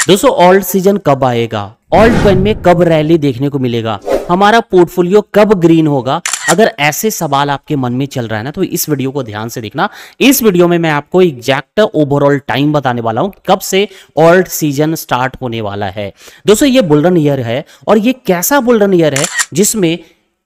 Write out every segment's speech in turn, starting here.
दोस्तों alt season कब आएगा, ऑल्ट कॉइन में कब रैली देखने को मिलेगा, हमारा पोर्टफोलियो कब ग्रीन होगा, अगर ऐसे सवाल आपके मन में चल रहा है ना तो इस वीडियो को ध्यान से देखना। इस वीडियो में मैं आपको एग्जैक्ट ओवरऑल टाइम बताने वाला हूं कब से ऑल्ट सीजन स्टार्ट होने वाला है। दोस्तों ये बुल रन ईयर है और ये कैसा बुल रन ईयर है जिसमें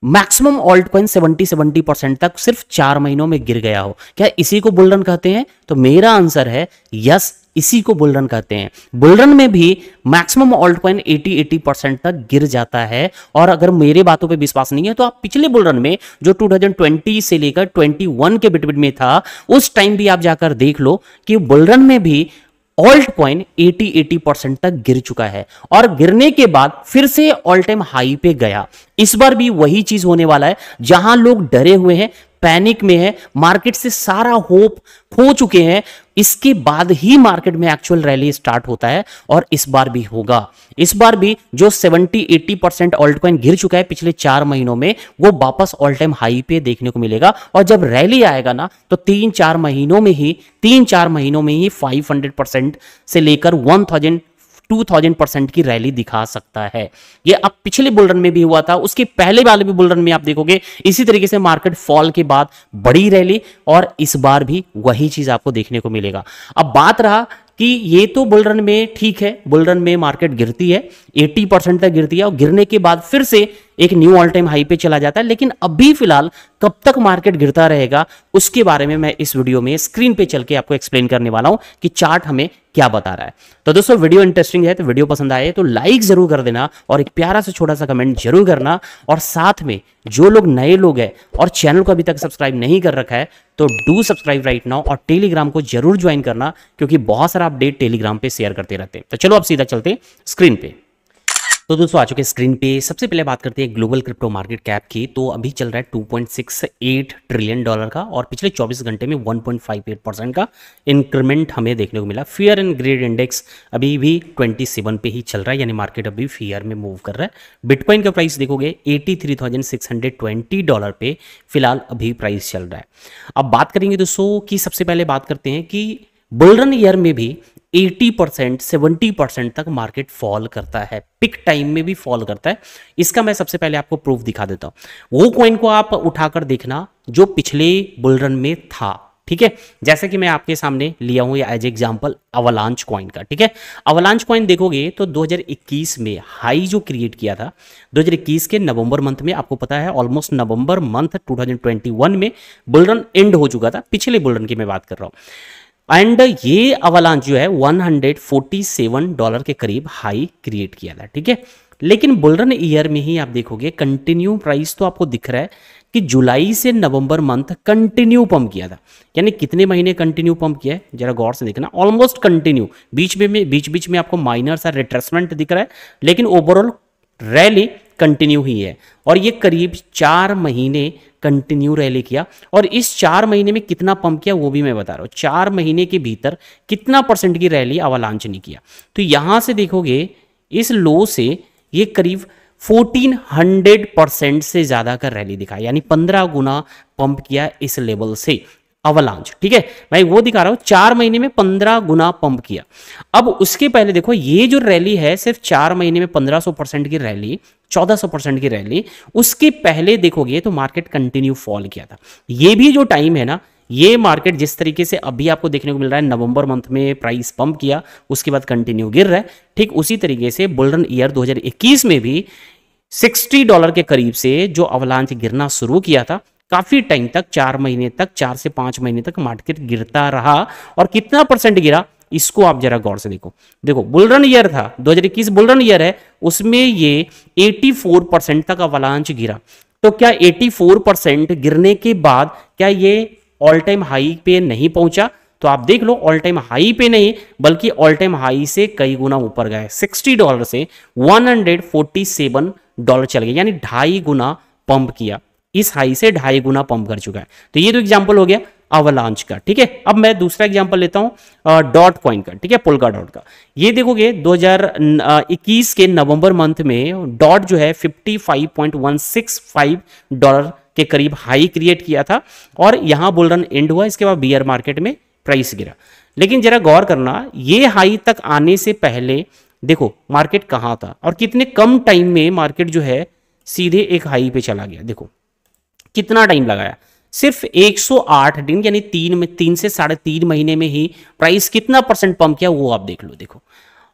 मैक्सिमम ऑल्ट कॉइन 70% तक सिर्फ 4 महीनों में गिर गया हो। क्या इसी को बुल रन कहते हैं? तो मेरा आंसर है यस, इसी को बुल रन कहते हैं। बुल रन में भी मैक्सिमम ऑल्ट कॉइन 80% तक गिर जाता है। और अगर मेरे बातों पे विश्वास नहीं है तो आप पिछले बुल रन में जो 2020 से लेकर 21 के बीच में था उस टाइम भी आप जाकर देख लो कि बुल रन में भी ऑल्ट कॉइन 80% तक गिर चुका है और गिरने के बाद फिर से ऑल टाइम हाई पे गया। इस बार भी वही चीज होने वाला है, जहां लोग डरे हुए हैं, पैनिक में है, मार्केट से सारा होप खो चुके हैं, इसके बाद ही मार्केट में एक्चुअल रैली स्टार्ट होता है और इस बार भी होगा। इस बार भी जो 70-80% ऑल्ट कॉइन गिर चुका है पिछले 4 महीनों में वो वापस ऑल टाइम हाई पे देखने को मिलेगा। और जब रैली आएगा ना तो 3-4 महीनों में ही 500% से लेकर 2000% की रैली दिखा सकता है। ये अब पिछले बुल रन में भी हुआ था, उसके पहले वाले भी बुल रन में आप देखोगे इसी तरीके से मार्केट फॉल के बाद बड़ी रैली, और इस बार भी वही चीज आपको देखने को मिलेगा। अब बात रहा कि ये तो बुल रन में ठीक है, बुल रन में मार्केट गिरती है, 80% तक गिरती है और गिरने के बाद फिर से एक न्यू ऑल टाइम हाई पे चला जाता है। लेकिन अभी फिलहाल कब तक मार्केट गिरता रहेगा उसके बारे में मैं इस वीडियो में स्क्रीन पे चल के आपको एक्सप्लेन करने वाला हूं कि चार्ट हमें क्या बता रहा है। तो दोस्तों वीडियो इंटरेस्टिंग है तो वीडियो पसंद आए तो लाइक जरूर कर देना और एक प्यारा सा छोटा सा कमेंट जरूर करना। और साथ में जो लोग नए लोग हैं और चैनल को अभी तक सब्सक्राइब नहीं कर रखा है तो डू सब्सक्राइब राइट नाउ और टेलीग्राम को जरूर ज्वाइन करना क्योंकि बहुत सारा अपडेट टेलीग्राम पे शेयर करते रहते हैं। तो चलो अब सीधा चलते हैं स्क्रीन पे। तो दोस्तों आ चुके स्क्रीन पे। सबसे पहले बात करते हैं ग्लोबल क्रिप्टो मार्केट कैप की। तो अभी चल रहा है $2.68 ट्रिलियन का और पिछले 24 घंटे में 1.58% का इंक्रीमेंट हमें देखने को मिला। फियर एंड ग्रेड इंडेक्स अभी भी 27 पे ही चल रहा है, यानी मार्केट अभी फियर में मूव कर रहा है। बिटकॉइन का प्राइस देखोगे $83,620 पे फिलहाल अभी प्राइस चल रहा है। अब बात करेंगे दोस्तों कि सबसे पहले बात करते हैं कि बुल रन ईयर में भी 80% 70% तक मार्केट फॉल करता है, पिक टाइम में भी फॉल करता है। इसका मैं सबसे पहले आपको प्रूफ दिखा देता हूं। वो कॉइन को आप उठाकर देखना जो पिछले बुल रन में था, ठीक है। जैसे कि मैं आपके सामने लिया हूं एज एग्जांपल अवलांच कॉइन का, ठीक है। अवलांच कॉइन देखोगे तो 2021 में हाई जो क्रिएट किया था 2021 के नवंबर मंथ में, आपको पता है ऑलमोस्ट नवंबर मंथ 2021 में बुल रन एंड हो चुका था, पिछले बुल रन की मैं बात कर रहा हूं। एंड ये अवलांच जो है $147 के करीब हाई क्रिएट किया था, ठीक है। लेकिन बुल रन ईयर में ही आप देखोगे कंटिन्यू प्राइस तो आपको दिख रहा है कि जुलाई से नवंबर मंथ कंटिन्यू पंप किया था। यानी कितने महीने कंटिन्यू पंप किया है जरा गौर से देखना, ऑलमोस्ट कंटिन्यू। बीच में आपको माइनर सा रिट्रेसमेंट दिख रहा है लेकिन ओवरऑल रैली कंटिन्यू ही है। और ये करीब 4 महीने कंटिन्यू रैली किया और इस 4 महीने में कितना पंप किया वो भी मैं बता रहा हूं। 4 महीने के भीतर कितना परसेंट की रैली अवलांच ने किया। तो यहां से देखोगे इस लो से ये करीब 1400% से ज्यादा का रैली दिखा, यानी 15 गुना पंप किया इस लेवल से अवलांच, ठीक है। मैं वो दिखा रहा हूं 4 महीने में 15 गुना पंप किया। अब उसके पहले देखो ये जो रैली है सिर्फ 4 महीने में 1500% की रैली, 1400% की रैली। उसके पहले देखोगे तो मार्केट कंटिन्यू फॉल किया था। ये भी जो टाइम है ना, ये मार्केट जिस तरीके से अभी आपको देखने को मिल रहा है, नवंबर मंथ में प्राइस पंप किया उसके बाद कंटिन्यू गिर रहा है, ठीक उसी तरीके से बुल रन ईयर 2021 में भी $60 के करीब से जो अवलांच गिरना शुरू किया था, काफी टाइम तक 4 महीने तक 4 से 5 महीने तक मार्केट गिरता रहा। और कितना परसेंट गिरा इसको आप जरा गौर से देखो बुल रन ईयर था 2021 बुल रन ईयर है, उसमें ये 84% तक अवलांच गिरा। तो क्या 84% गिरने के बाद क्या ये ऑल टाइम हाई पे नहीं पहुंचा? तो आप देख लो ऑल टाइम हाई पे नहीं बल्कि ऑल टाइम हाई से कई गुना ऊपर गए। $60 से $147 चल गए, यानी 2.5 गुना पंप किया, इस हाई से 2.5 गुना पंप कर चुका है। तो ये तो एग्जांपल हो गया अवलांच का, ठीक है। अब मैं दूसरा एग्जांपल लेता हूं डॉट कॉइन का, ठीक है, पोल्का डॉट का। ये देखोगे 2021 के नवंबर मंथ में डॉट जो है $55.165 के करीब हाई क्रिएट किया था और यहां बुल रन एंड हुआ। इसके बाद बियर मार्केट में प्राइस गिरा। लेकिन जरा गौर करना, ये हाई तक आने से पहले देखो मार्केट कहाँ था और कितने कम टाइम में मार्केट जो है सीधे एक हाई पे चला गया। देखो कितना टाइम लगाया, सिर्फ 108 दिन यानी 3 से 3.5 महीने में ही प्राइस कितना परसेंट पंप किया वो आप देख लो। देखो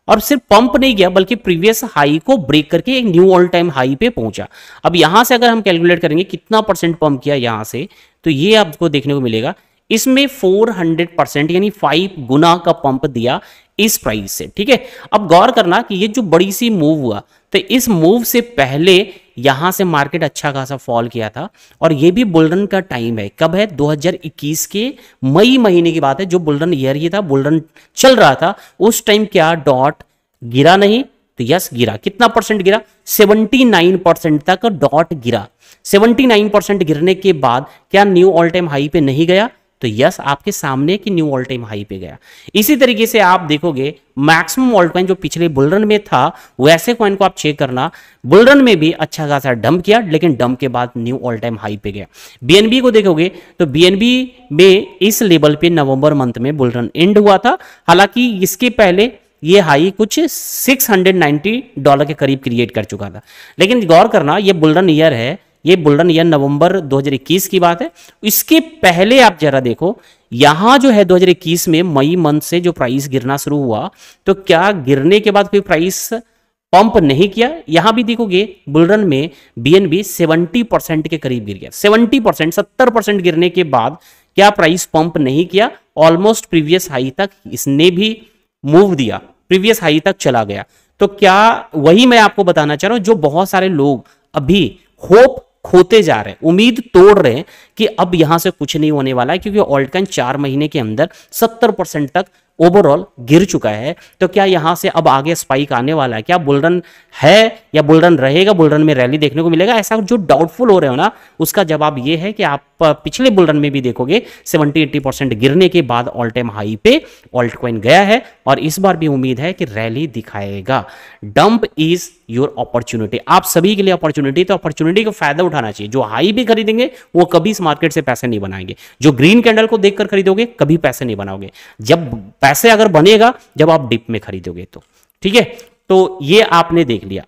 और सिर्फ पंप नहीं किया बल्कि प्रीवियस हाई को ब्रेक करके एक न्यू ऑल टाइम हाई पे पहुंचा। अब यहां से अगर हम कैलकुलेट करेंगे कितना परसेंट पंप किया यहां से, तो ये आपको देखने को मिलेगा इसमें 400% यानी 5 गुना का पंप दिया इस प्राइस से। ठीक है, अब गौर करना कि ये जो बड़ी सी मूव हुआ, तो इस मूव से पहले यहां से मार्केट अच्छा खासा फॉल किया था और ये भी बुलरन का टाइम है। कब है? 2021 के मई महीने की बात है, जो बुलरन ईयर ये था, बुलरन चल रहा था उस टाइम। क्या डॉट गिरा नहीं? तो यस गिरा। कितना परसेंट गिरा? 79% तक डॉट गिरा। 79% गिरने के बाद क्या न्यू ऑल टाइम हाई पे नहीं गया? तो यस आपके सामने की न्यू ऑल टाइम हाई पे गया। इसी तरीके से आप देखोगे मैक्सिमम ऑल्ट कॉइन जो पिछले बुलरन में था वैसे कॉइन को आप चेक करना, बुलरन में भी अच्छा खासा डंप किया लेकिन डंप के बाद न्यू ऑल टाइम हाई पे गया। बीएनबी को देखोगे तो बीएनबी में इस लेवल पे नवंबर मंथ में बुलरन एंड हुआ था। हालांकि इसके पहले ये हाई कुछ $690 के करीब क्रिएट कर चुका था। लेकिन गौर करना ये बुलरन ईयर है, ये बुलरन ईयर नवंबर 2021 की बात है। इसके पहले आप जरा देखो यहां जो है 2021 में मई मंथ से जो प्राइस गिरना शुरू हुआ, तो क्या गिरने के बाद कोई प्राइस पंप नहीं किया? यहां भी देखोगे बुलरन में बीएनबी 70% के करीब गिर गया। 70%, 70% गिरने के बाद क्या प्राइस पंप नहीं किया? ऑलमोस्ट प्रीवियस हाई तक इसने भी मूव दिया, प्रीवियस हाई तक चला गया। तो क्या वही मैं आपको बताना चाह रहा हूं, जो बहुत सारे लोग अभी होप खोते जा रहे हैं, उम्मीद तोड़ रहे हैं कि अब यहां से कुछ नहीं होने वाला है, क्योंकि ऑल्ट कॉइन 4 महीने के अंदर 70% तक ओवरऑल गिर चुका है। तो क्या यहां से अब आगे स्पाइक आने वाला है? क्या बुलरन है या बुलरन रहेगा? बुलरन में रैली देखने को मिलेगा? ऐसा जो डाउटफुल हो रहे हो ना, उसका जवाब ये है कि आप पिछले बुलरन में भी देखोगे 70-80% गिरने के बाद ऑल टाइम हाई पे ऑल्ट कॉइन गया है और इस बार भी उम्मीद है कि रैली दिखाएगा। डंप इज योर अपॉर्चुनिटी, आप सभी के लिए अपॉर्चुनिटी, तो अपॉर्चुनिटी का फायदा उठाना चाहिए। जो हाई भी खरीदेंगे वो कभी इस मार्केट से पैसे नहीं बनाएंगे, जो ग्रीन कैंडल को देखकर खरीदोगे कभी पैसे नहीं बनाओगे। जब पैसे अगर बनेगा जब आप डिप में खरीदोगे तो। ठीक है, तो ये आपने देख लिया।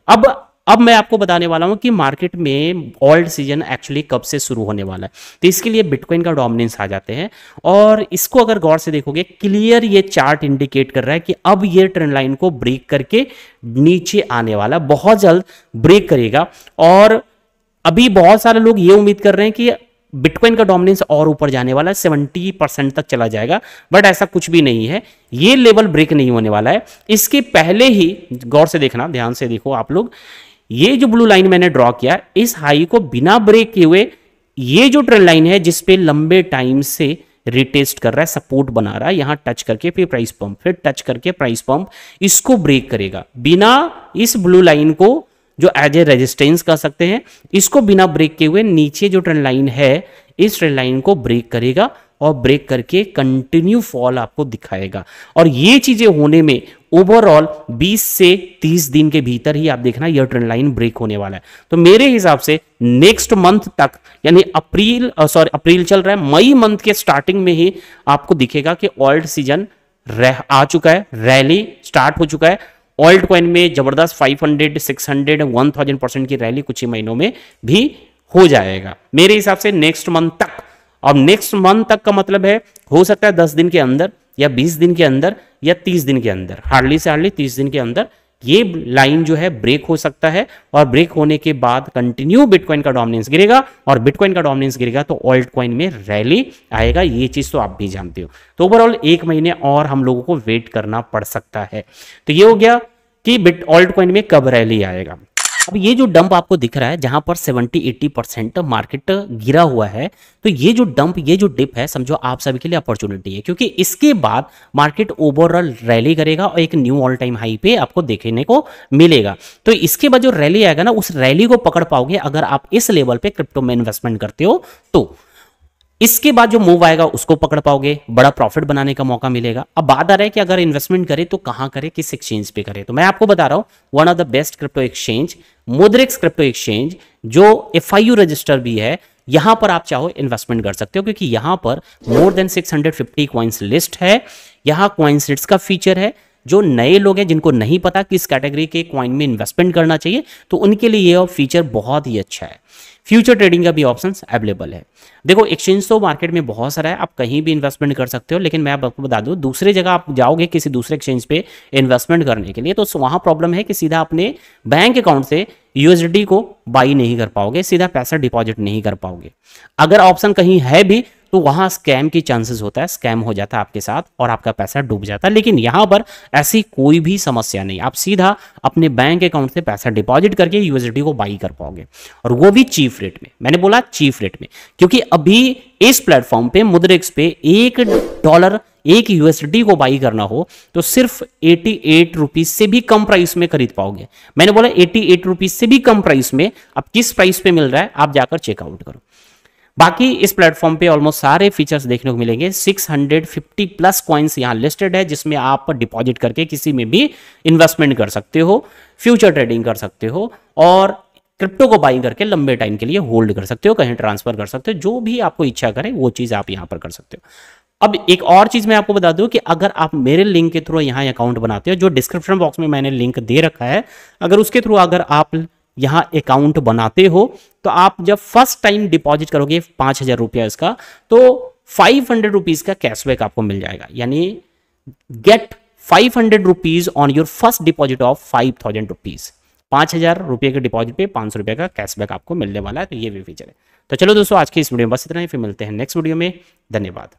अब मैं आपको बताने वाला हूं कि मार्केट में ऑल्ट सीजन एक्चुअली कब से शुरू होने वाला है। तो इसके लिए बिटकॉइन का डोमिनेंस आ जाते हैं और इसको अगर गौर से देखोगे क्लियर ये चार्ट इंडिकेट कर रहा है कि अब ये ट्रेंड लाइन को ब्रेक करके नीचे आने वाला, बहुत जल्द ब्रेक करेगा। और अभी बहुत सारे लोग ये उम्मीद कर रहे हैं कि बिटकॉइन का डोमिनेंस और ऊपर जाने वाला है, 70% तक चला जाएगा, बट ऐसा कुछ भी नहीं है। ये लेवल ब्रेक नहीं होने वाला है। इसके पहले ही गौर से देखना, ध्यान से देखो आप लोग, ये जो ब्लू लाइन मैंने ड्रॉ किया, इस हाई को बिना ब्रेक किए हुए ये जो ट्रेंड लाइन है जिसपे लंबे टाइम से रिटेस्ट कर रहा है, सपोर्ट बना रहा है, यहां टच करके फिर प्राइस पंप, फिर टच करके प्राइस पंप, इसको ब्रेक करेगा। बिना इस ब्लू लाइन को जो एज ए रेजिस्टेंस कर सकते हैं, इसको बिना ब्रेक किए हुए नीचे जो ट्रेंड लाइन है इस ट्रेंड लाइन को ब्रेक करेगा और ब्रेक करके कंटिन्यू फॉल आपको दिखाएगा। और ये चीजें होने में ओवरऑल 20 से 30 दिन के भीतर ही आप देखना यह ट्रेंड लाइन ब्रेक होने वाला है। तो मेरे हिसाब से नेक्स्ट मंथ तक, यानी अप्रैल चल रहा है, मई मंथ के स्टार्टिंग में ही आपको दिखेगा कि ऑल्ट सीजन आ चुका है, रैली स्टार्ट हो चुका है। ऑल्ट कॉइन में जबरदस्त 500, 600, 1000% की रैली कुछ ही महीनों में भी हो जाएगा मेरे हिसाब से नेक्स्ट मंथ तक। और नेक्स्ट मंथ तक का मतलब है हो सकता है 10 दिन के अंदर या 20 दिन के अंदर या 30 दिन के अंदर, हार्डली से हार्डली 30 दिन के अंदर ये लाइन जो है ब्रेक हो सकता है। और ब्रेक होने के बाद कंटिन्यू बिटकॉइन का डोमिनेंस गिरेगा और बिटकॉइन का डोमिनेंस गिरेगा तो ऑल्ट कॉइन में रैली आएगा। ये चीज तो आप भी जानते हो। तो ओवरऑल 1 महीने और हम लोगों को वेट करना पड़ सकता है। तो ये हो गया कि ऑल्ट कॉइन में कब रैली आएगा। अब ये जो डंप आपको दिख रहा है जहां पर 70-80% मार्केट गिरा हुआ है, तो ये जो डंप, ये जो डिप है, समझो आप सभी के लिए अपॉर्चुनिटी है, क्योंकि इसके बाद मार्केट ओवरऑल रैली करेगा और एक न्यू ऑल टाइम हाई पे आपको देखने को मिलेगा। तो इसके बाद जो रैली आएगा ना, उस रैली को पकड़ पाओगे अगर आप इस लेवल पे क्रिप्टो में इन्वेस्टमेंट करते हो। तो इसके बाद जो मूव आएगा उसको पकड़ पाओगे, बड़ा प्रॉफिट बनाने का मौका मिलेगा। अब बात आ रहा है कि अगर इन्वेस्टमेंट करें तो कहां करें, किस एक्सचेंज पे करें। तो मैं आपको बता रहा हूं one of the best crypto exchange Mudrex crypto exchange, जो FIU रजिस्टर भी है। यहां पर आप चाहो इन्वेस्टमेंट कर सकते हो, क्योंकि यहां पर मोर देन 650 कॉइन्स लिस्ट है। यहां कॉइन्स लिस्ट का फीचर है, जो नए लोग हैं जिनको नहीं पता किस कैटेगरी के कॉइन में इन्वेस्टमेंट करना चाहिए, तो उनके लिए ये फीचर बहुत ही अच्छा है। फ्यूचर ट्रेडिंग का भी ऑप्शंस अवेलेबल है। देखो एक्सचेंज तो मार्केट में बहुत सारा है, आप कहीं भी इन्वेस्टमेंट कर सकते हो, लेकिन मैं आपको बता दूं दूसरे जगह आप जाओगे किसी दूसरे एक्सचेंज पे इन्वेस्टमेंट करने के लिए, तो वहां प्रॉब्लम है कि सीधा अपने बैंक अकाउंट से यूएसडी को बाई नहीं कर पाओगे, सीधा पैसा डिपॉजिट नहीं कर पाओगे। अगर ऑप्शन कहीं है भी तो वहां स्कैम की चांसेस होता है, स्कैम हो जाता है आपके साथ और आपका पैसा डूब जाता है। लेकिन यहां पर ऐसी कोई भी समस्या नहीं, आप सीधा अपने बैंक अकाउंट से पैसा डिपॉजिट करके यूएसडी को बाई कर पाओगे, और वो भी चीफ रेट में। मैंने बोला चीफ रेट में, क्योंकि अभी इस प्लेटफॉर्म पे मुद्रिक्स पे $1 एक यूएसडी को बाई करना हो तो सिर्फ 88 रुपीज से भी कम प्राइस में खरीद पाओगे। मैंने बोला 88 रुपीज से भी कम प्राइस में। अब किस प्राइस पे मिल रहा है आप जाकर चेकआउट करो। बाकी इस प्लेटफॉर्म पे ऑलमोस्ट सारे फीचर्स देखने को मिलेंगे। 650 प्लस कॉइन्स यहाँ लिस्टेड है, जिसमें आप डिपॉजिट करके किसी में भी इन्वेस्टमेंट कर सकते हो, फ्यूचर ट्रेडिंग कर सकते हो, और क्रिप्टो को बाई करके लंबे टाइम के लिए होल्ड कर सकते हो, कहीं ट्रांसफर कर सकते हो, जो भी आपको इच्छा करे वो चीज आप यहाँ पर कर सकते हो। अब एक और चीज मैं आपको बता दूं कि अगर आप मेरे लिंक के थ्रू यहाँ अकाउंट बनाते हो, जो डिस्क्रिप्शन बॉक्स में मैंने लिंक दे रखा है, अगर उसके थ्रू अगर आप यहाँ अकाउंट बनाते हो तो आप जब फर्स्ट टाइम डिपॉजिट करोगे 5,000 रुपया इसका, तो 500 रुपीज का कैशबैक आपको मिल जाएगा। यानी get 500 rupees on your first deposit of 5,000 rupees. 5,000 रुपये के डिपॉजिट पे 500 रुपये का कैशबैक आपको मिलने वाला है। तो ये भी फीचर है। तो चलो दोस्तों, आज की इस वीडियो में बस इतना ही, फिर मिलते हैं नेक्स्ट वीडियो में। धन्यवाद।